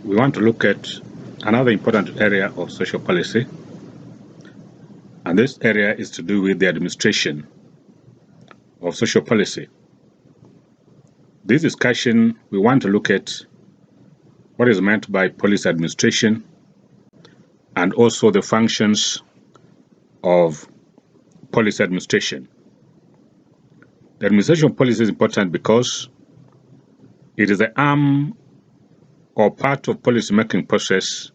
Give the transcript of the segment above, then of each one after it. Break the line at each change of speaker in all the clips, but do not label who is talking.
we want to look at another important area of social policy, and this area is to do with the administration of social policy. This discussion, we want to look at what is meant by policy administration and also the functions of policy administration. The administration of policy is important because it is the arm or part of policy-making process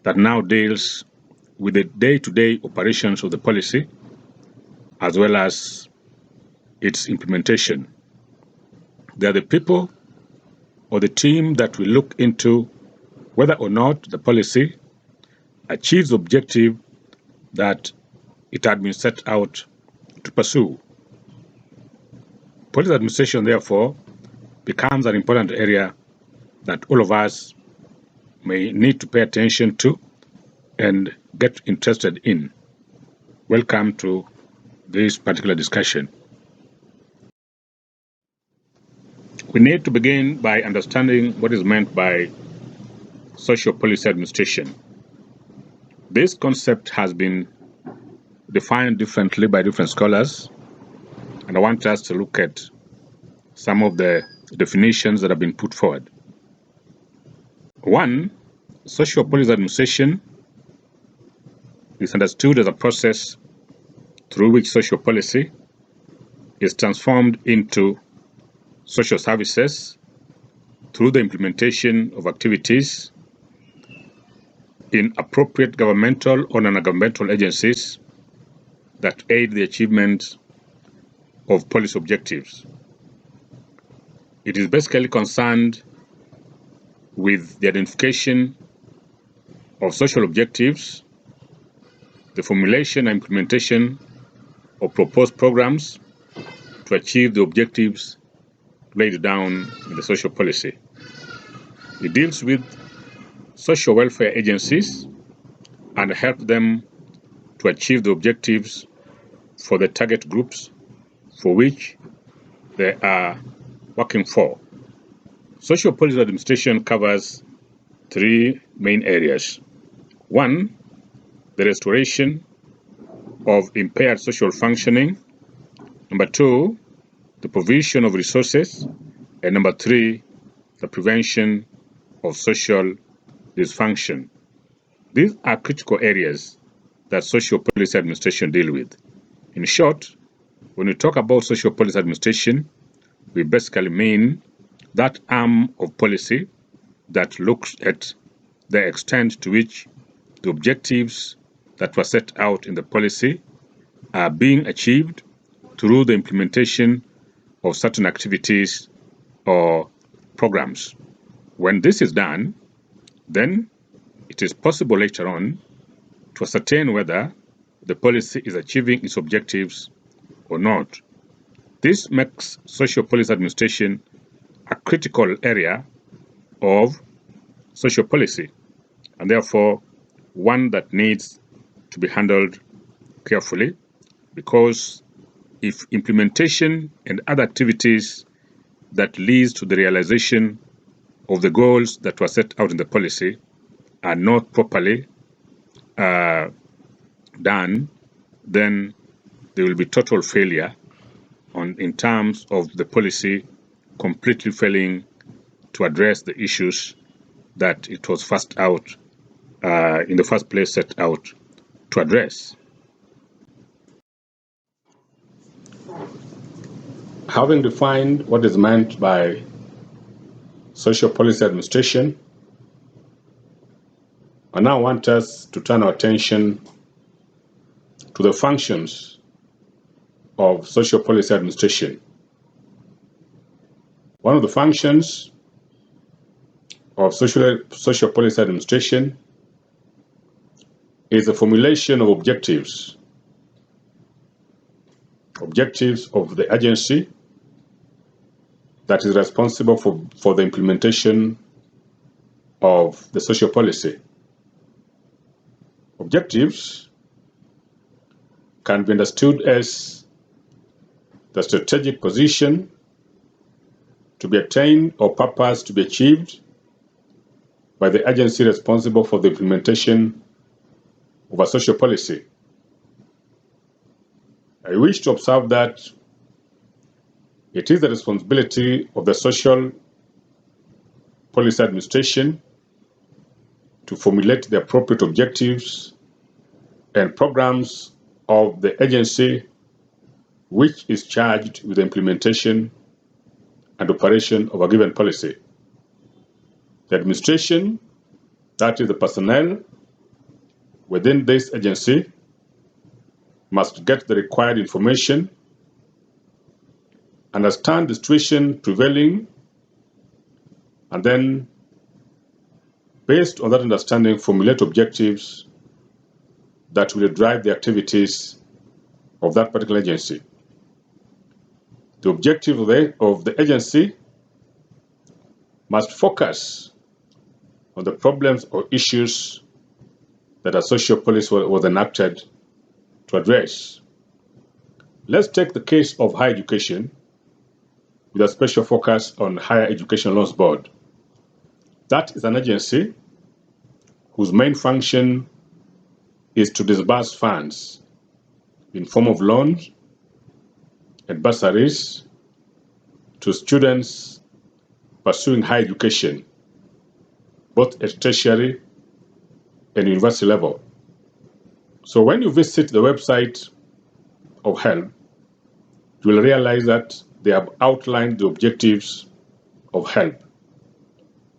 that now deals with the day-to-day operations of the policy as well as its implementation. They are the people or the team that will look into whether or not the policy achieves the objective that it had been set out to pursue. Policy administration, therefore, becomes an important area that all of us may need to pay attention to and get interested in. Welcome to this particular discussion. We need to begin by understanding what is meant by social policy administration. This concept has been defined differently by different scholars, and I want us to look at some of the definitions that have been put forward. One, social policy administration is understood as a process through which social policy is transformed into social services through the implementation of activities in appropriate governmental or non-governmental agencies that aid the achievement of policy objectives. It is basically concerned with the identification of social objectives, the formulation and implementation of proposed programs to achieve the objectives laid down in the social policy. It deals with social welfare agencies and help them to achieve the objectives for the target groups for which they are working for. Social policy administration covers three main areas. One, the restoration of impaired social functioning. Number two, the provision of resources. And number three, the prevention of social dysfunction. These are critical areas that social policy administration deal with. In short, when we talk about social policy administration, we basically mean that arm of policy that looks at the extent to which the objectives that were set out in the policy are being achieved through the implementation of certain activities or programs. When this is done, then it is possible later on to ascertain whether the policy is achieving its objectives or not. This makes social policy administration a critical area of social policy, and therefore one that needs to be handled carefully, because if implementation and other activities that leads to the realization of the goals that were set out in the policy are not properly done, then there will be total failure in terms of the policy completely failing to address the issues that it was first out in the first place set out to address. Having defined what is meant by social policy administration, I now want us to turn our attention to the functions of social policy administration. One of the functions of social policy administration is the formulation of objectives of the agency that is responsible for the implementation of the social policy. Objectives can be understood as the strategic position to be attained or purpose to be achieved by the agency responsible for the implementation of a social policy. I wish to observe that it is the responsibility of the Social Policy Administration to formulate the appropriate objectives and programs of the agency which is charged with the implementation and operation of a given policy. The administration, that is the personnel within this agency, must get the required information, understand the situation prevailing, and then, based on that understanding, formulate objectives that will drive the activities of that particular agency. The objective of the agency must focus on the problems or issues that a social policy was enacted to address. Let's take the case of higher education with a special focus on Higher Education Loans Board. That is an agency whose main function is to disburse funds in form of loans and bursaries to students pursuing higher education, both at tertiary and university level. So when you visit the website of HELB, you will realize that they have outlined the objectives of HELB.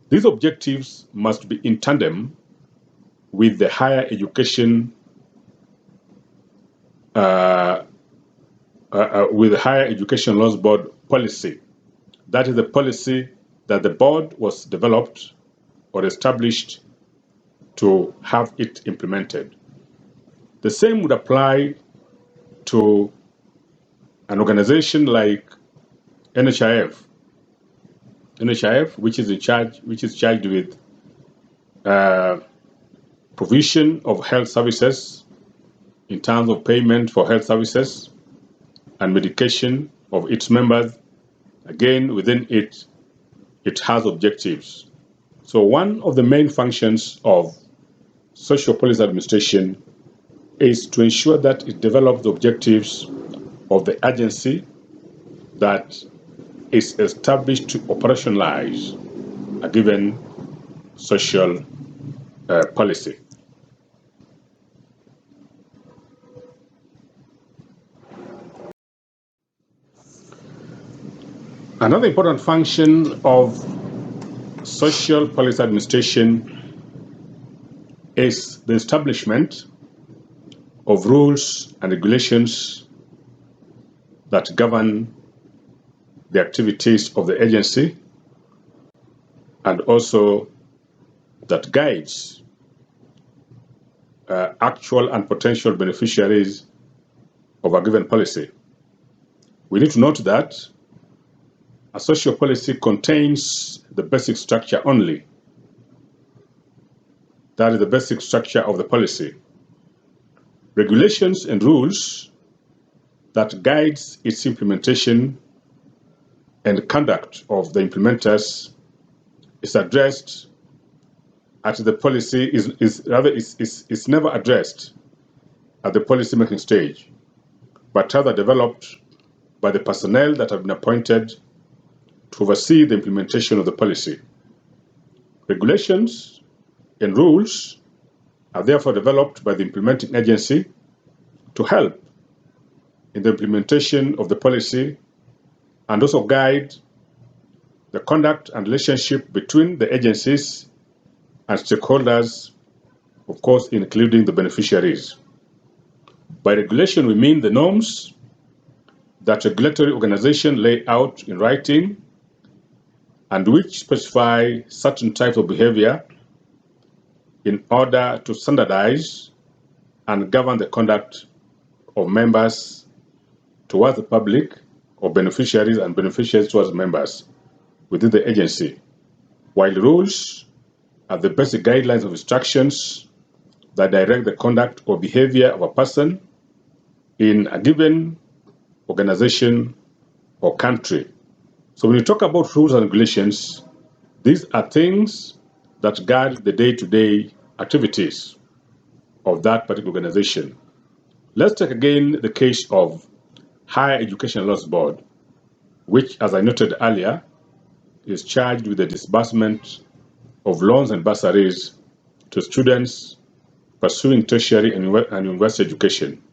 These objectives must be in tandem with the Higher Education with the Higher Education Loans Board policy. That is the policy that the board was developed or established to have it implemented. The same would apply to an organization like NHIF, which is charged with provision of health services in terms of payment for health services and medication of its members. Again, within it has objectives. So one of the main functions of social policy administration is to ensure that it develops the objectives of the agency that is established to operationalize a given social policy. Another important function of social policy administration is the establishment of rules and regulations that govern the activities of the agency and also that guides actual and potential beneficiaries of a given policy. We need to note that a social policy contains the basic structure only. That is the basic structure of the policy. Regulations and rules that guides its implementation and conduct of the implementers is addressed at the policy is never addressed at the policy making stage, but rather developed by the personnel that have been appointed to oversee the implementation of the policy. Regulations and rules are therefore developed by the implementing agency to help in the implementation of the policy and also guide the conduct and relationship between the agencies and stakeholders, of course, including the beneficiaries. By regulation, we mean the norms that regulatory organizations lay out in writing and which specify certain types of behavior in order to standardize and govern the conduct of members towards the public, or beneficiaries and beneficiaries towards members within the agency, while rules are the basic guidelines of instructions that direct the conduct or behavior of a person in a given organization or country. So when you talk about rules and regulations, these are things that guide the day-to-day activities of that particular organization. Let's take again the case of Higher Education Loans Board, which, as I noted earlier, is charged with the disbursement of loans and bursaries to students pursuing tertiary and university education.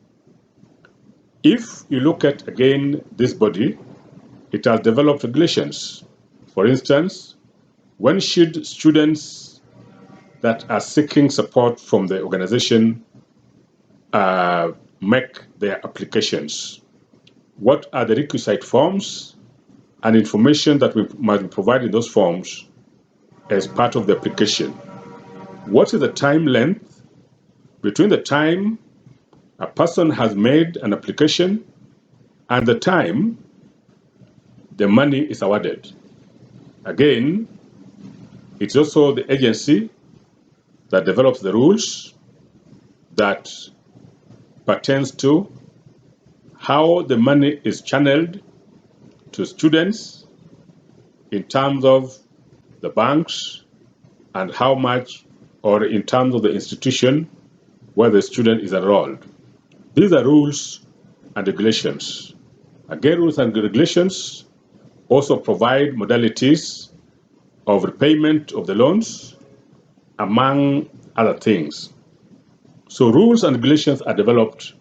If you look at, again, this body, it has developed regulations. For instance, when should students that are seeking support from the organization make their applications? What are the requisite forms and information that must be provided in those forms as part of the application? What is the time length between the time a person has made an application and the time the money is awarded? Again, it's also the agency that develops the rules that pertains to how the money is channeled to students in terms of the banks and how much, or in terms of the institution where the student is enrolled. These are rules and regulations. Again, rules and regulations also provide modalities of repayment of the loans, among other things. So rules and regulations are developed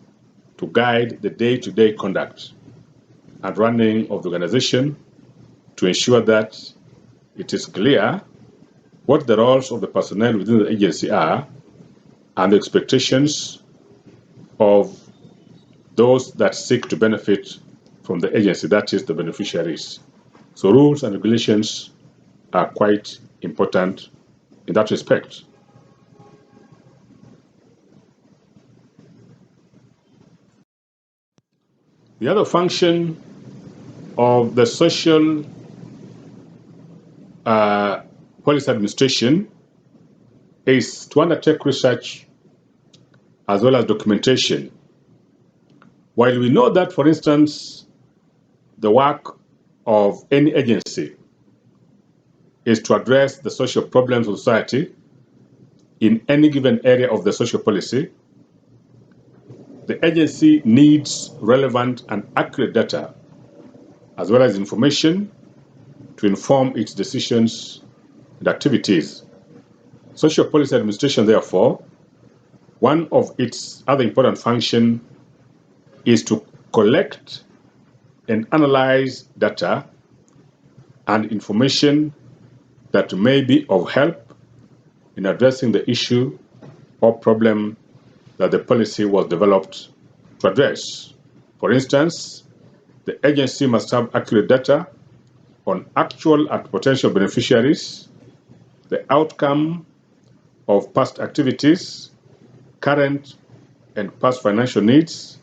to guide the day-to-day conduct and running of the organization, to ensure that it is clear what the roles of the personnel within the agency are and the expectations of those that seek to benefit from the agency, that is, the beneficiaries. So rules and regulations are quite important in that respect. The other function of the social policy administration is to undertake research as well as documentation. While we know that, for instance, the work of any agency is to address the social problems of society in any given area of the social policy, the agency needs relevant and accurate data as well as information to inform its decisions and activities. Social policy administration, therefore, one of its other important functions is to collect and analyze data and information that may be of help in addressing the issue or problem that the policy was developed to address. For instance, the agency must have accurate data on actual and potential beneficiaries, the outcome of past activities, current and past financial needs,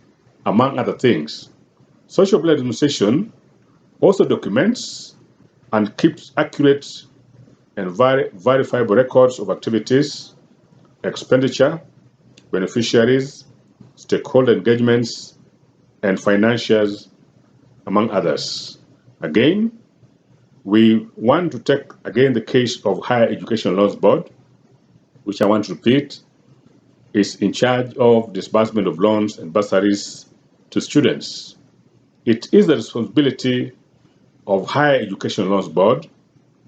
among other things. Social policy administration also documents and keeps accurate and verifiable records of activities, expenditure, beneficiaries, stakeholder engagements, and financials, among others. Again, we want to take again the case of Higher Education Loans Board, which I want to repeat is in charge of disbursement of loans and bursaries to students. It is the responsibility of Higher Education Loans Board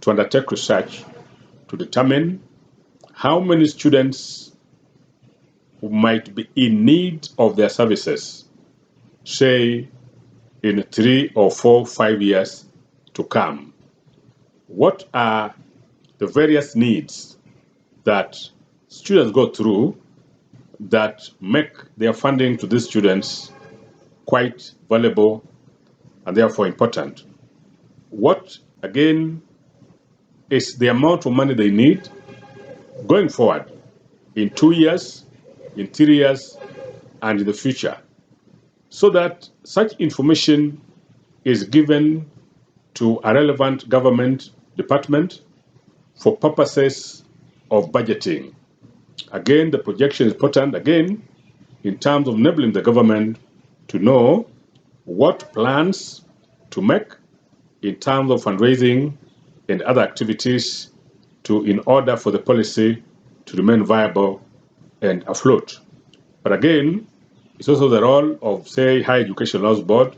to undertake research to determine how many students who might be in need of their services, say in 3 or 4, 5 years to come. What are the various needs that students go through that make their funding to these students quite valuable and therefore important? What, again, is the amount of money they need going forward in 2 years, in 3 years, and in the future, so that such information is given to a relevant government department for purposes of budgeting. Again, the projection is important, again, in terms of enabling the government to know what plans to make in terms of fundraising and other activities in order for the policy to remain viable and afloat. But again, it's also the role of, say, Higher Education Loans Board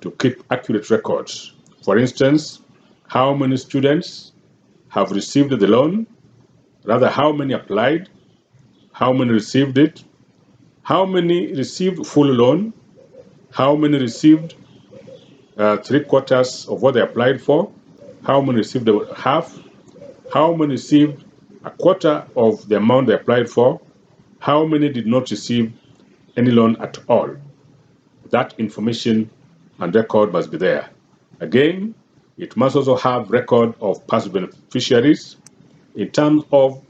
to keep accurate records. For instance, how many students have received the loan, rather how many applied, how many received it, how many received full loan, how many received 3/4 of what they applied for, how many received half, how many received a quarter of the amount they applied for, how many did not receive any loan at all. That information and record must be there. Again, it must also have record of past beneficiaries in terms of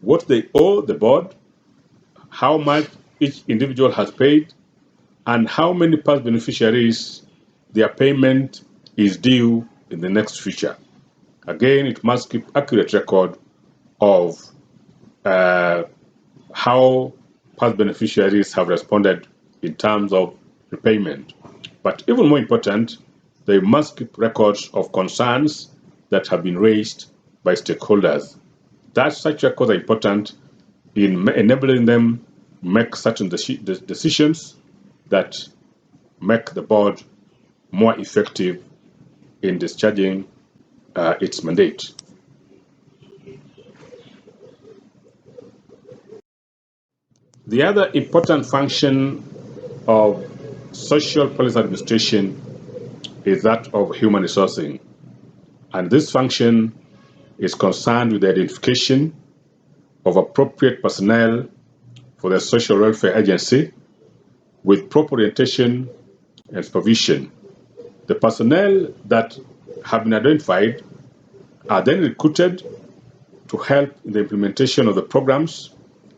what they owe the board, how much each individual has paid, and how many past beneficiaries their payment is due in the next future. Again, it must keep accurate record of how past beneficiaries have responded in terms of repayment. But even more important, they must keep records of concerns that have been raised by stakeholders. Such records are important in enabling them make certain decisions that make the board more effective in discharging its mandate. The other important function of social policy administration is that of human resourcing. And this function is concerned with the identification of appropriate personnel for the social welfare agency with proper orientation and supervision. The personnel that have been identified are then recruited to help in the implementation of the programs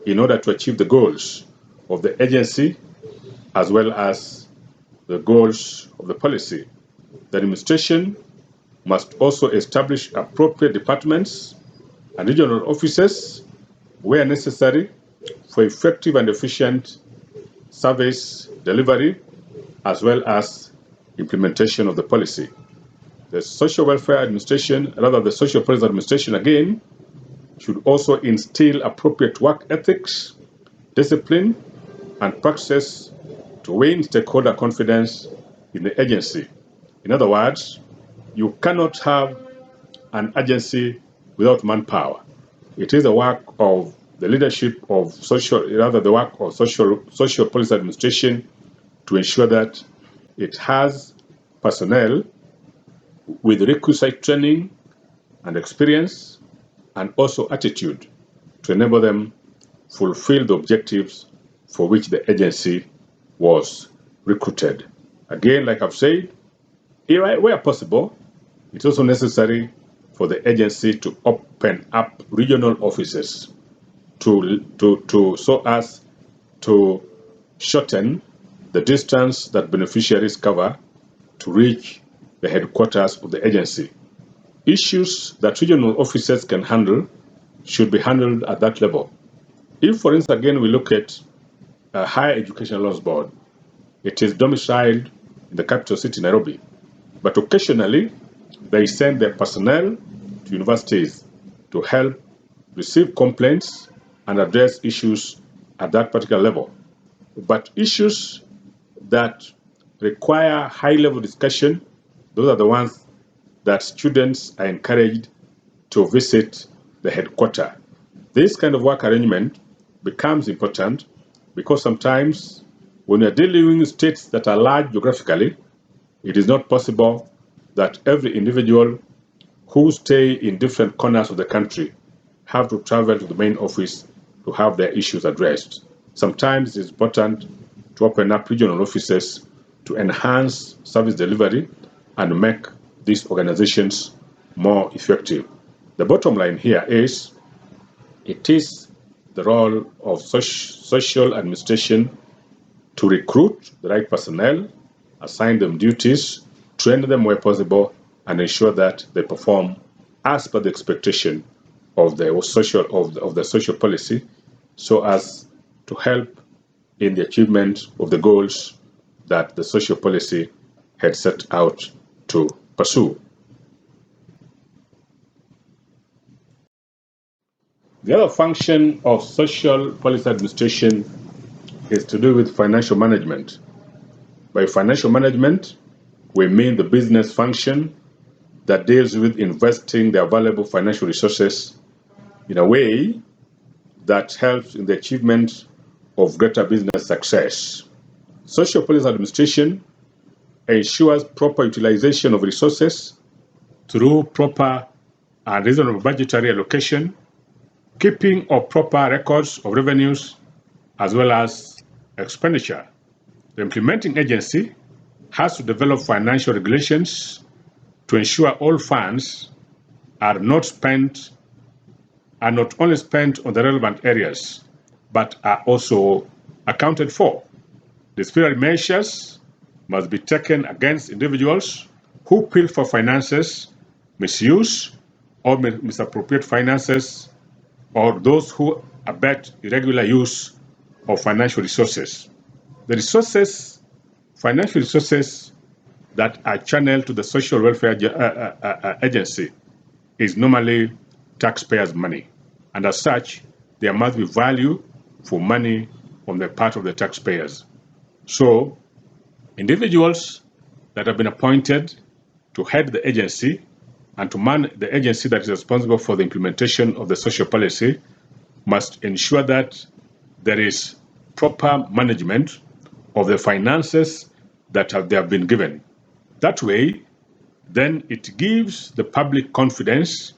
in order to achieve the goals of the agency as well as the goals of the policy. The administration must also establish appropriate departments and regional offices where necessary for effective and efficient service delivery as well as implementation of the policy. The social welfare administration, rather the social policy administration again, should also instill appropriate work ethics, discipline, and practices to win stakeholder confidence in the agency. In other words, you cannot have an agency without manpower. It is the work of the leadership of the work of social policy administration to ensure that it has personnel with requisite training and experience and also attitude to enable them fulfill the objectives for which the agency was recruited. Again, like I've said, where possible, it's also necessary for the agency to open up regional offices so as to shorten the distance that beneficiaries cover to reach the headquarters of the agency. Issues that regional offices can handle should be handled at that level. If, for instance, again, we look at a Higher Education Loans Board, it is domiciled in the capital city, Nairobi, but occasionally they send their personnel to universities to help receive complaints and address issues at that particular level. But issues that require high-level discussion, those are the ones that students are encouraged to visit the headquarters. This kind of work arrangement becomes important because sometimes when you're dealing with states that are large geographically, it is not possible that every individual who stay in different corners of the country have to travel to the main office to have their issues addressed. Sometimes it's important to open up regional offices to enhance service delivery and make these organizations more effective. The bottom line here is it is the role of social administration to recruit the right personnel, assign them duties, train them where possible, and ensure that they perform as per the expectation of the social policy, so as to help in the achievement of the goals that the social policy had set out to pursue. The other function of social policy administration is to do with financial management. By financial management, we mean the business function that deals with investing the available financial resources in a way that helps in the achievement of greater business success. Social policy administration ensures proper utilization of resources through proper and reasonable budgetary allocation, keeping of proper records of revenues as well as expenditure. The implementing agency has to develop financial regulations to ensure all funds are not only spent on the relevant areas, but are also accounted for. Disciplinary measures must be taken against individuals who pilfer finances, misuse or misappropriate finances, or those who abet irregular use of financial resources. The financial resources that are channeled to the social welfare agency is normally taxpayers' money. And as such, there must be value for money on the part of the taxpayers. So, individuals that have been appointed to head the agency and to man the agency that is responsible for the implementation of the social policy must ensure that there is proper management of the finances that they have been given. That way, then it gives the public confidence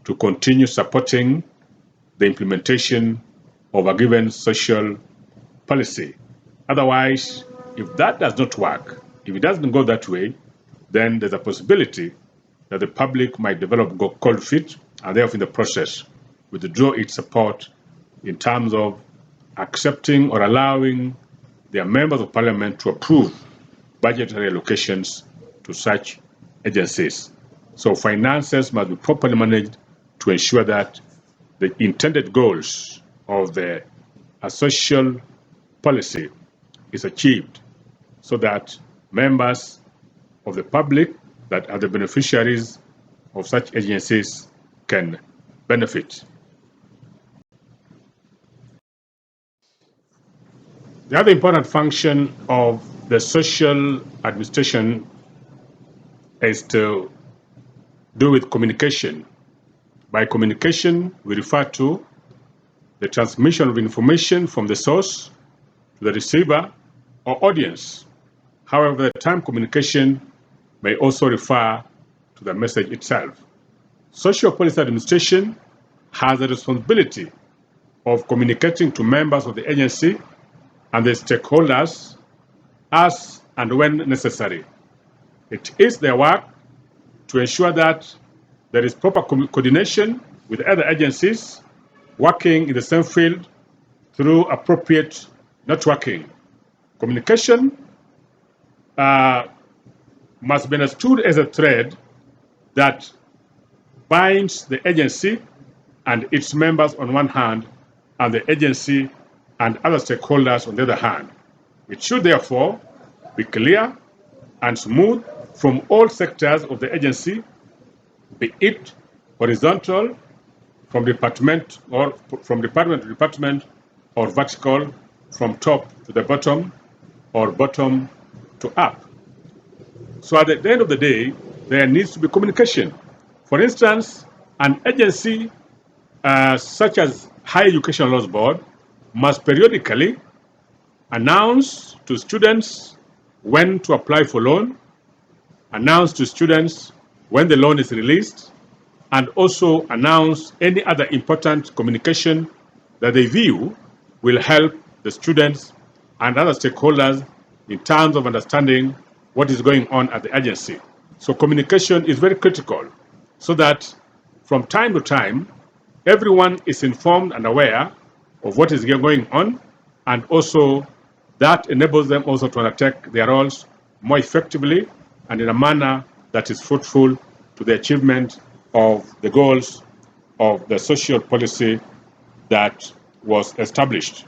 to continue supporting the implementation of a given social policy. Otherwise, if that does not work, if it doesn't go that way, then there's a possibility that the public might develop cold feet and therefore in the process withdraw its support in terms of accepting or allowing their members of parliament to approve budgetary allocations to such agencies. So finances must be properly managed to ensure that the intended goals of the social policy is achieved so that members of the public that are the beneficiaries of such agencies can benefit. The other important function of the social administration is to do with communication. By communication, we refer to the transmission of information from the source to the receiver or audience. However, the term communication may also refer to the message itself. Social policy administration has the responsibility of communicating to members of the agency and the stakeholders as and when necessary. It is their work to ensure that there is proper coordination with other agencies working in the same field through appropriate networking. Communication must be understood as a thread that binds the agency and its members on one hand, and the agency and other stakeholders on the other hand. It should therefore be clear and smooth from all sectors of the agency, be it horizontal, from department to department, or vertical, from top to the bottom, or bottom to up. So at the end of the day, there needs to be communication. For instance, an agency such as Higher Education Laws Board must periodically announce to students when to apply for loan, announce to students when the loan is released, and also announce any other important communication that they view will help the students and other stakeholders in terms of understanding what is going on at the agency. So communication is very critical so that from time to time, everyone is informed and aware of what is going on, and also that enables them also to undertake their roles more effectively and in a manner that is fruitful to the achievement of the goals of the social policy that was established.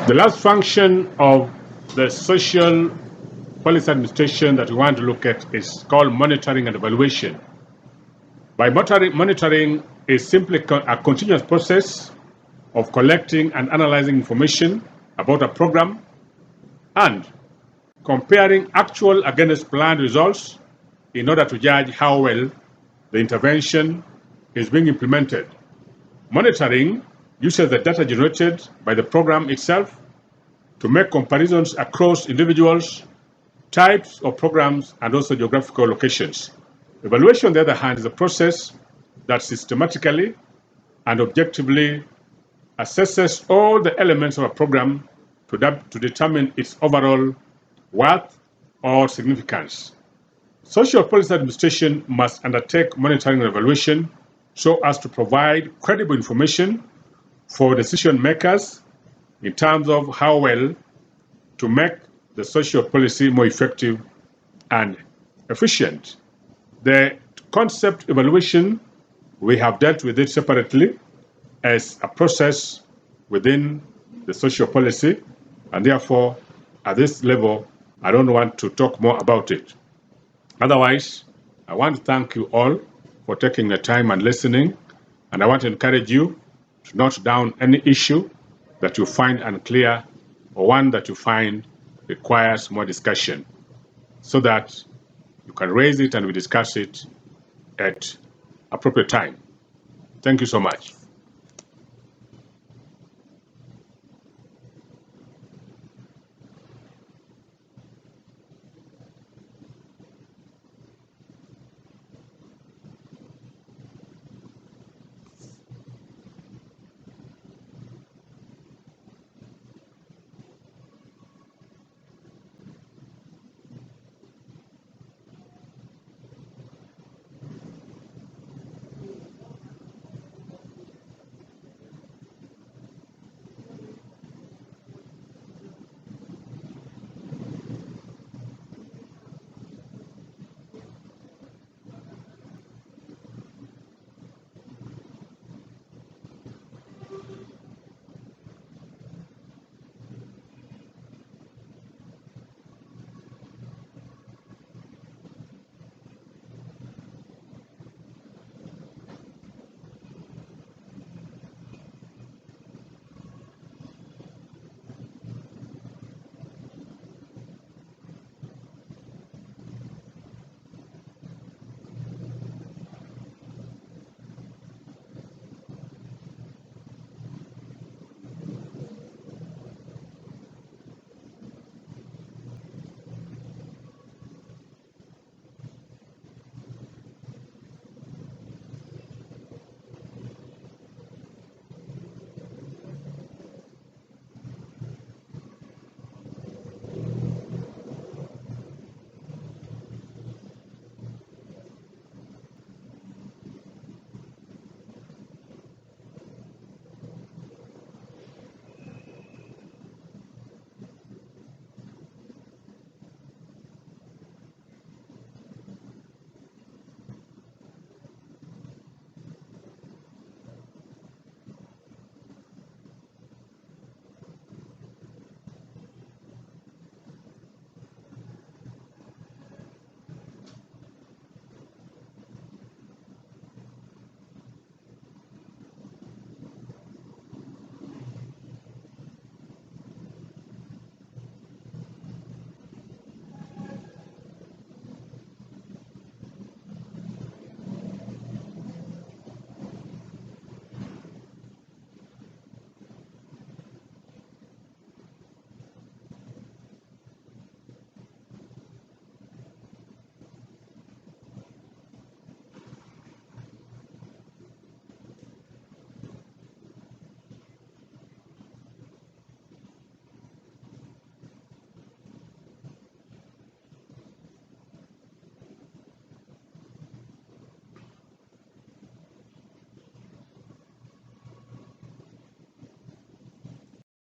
The last function of the social policy administration that we want to look at is called monitoring and evaluation. By monitoring is simply a continuous process of collecting and analyzing information about a program and comparing actual against planned results in order to judge how well the intervention is being implemented. Monitoring uses the data generated by the program itself to make comparisons across individuals, types of programs, and also geographical locations. Evaluation, on the other hand, is a process that systematically and objectively assesses all the elements of a program to determine its overall worth or significance. Social policy administration must undertake monitoring and evaluation so as to provide credible information for decision makers in terms of how well to make the social policy more effective and efficient. The concept evaluation, we have dealt with it separately as a process within the social policy, and therefore, at this level, I don't want to talk more about it. Otherwise, I want to thank you all for taking the time and listening, and I want to encourage you to note down any issue that you find unclear or one that you find requires more discussion so that you can raise it and we discuss it at appropriate time. Thank you so much.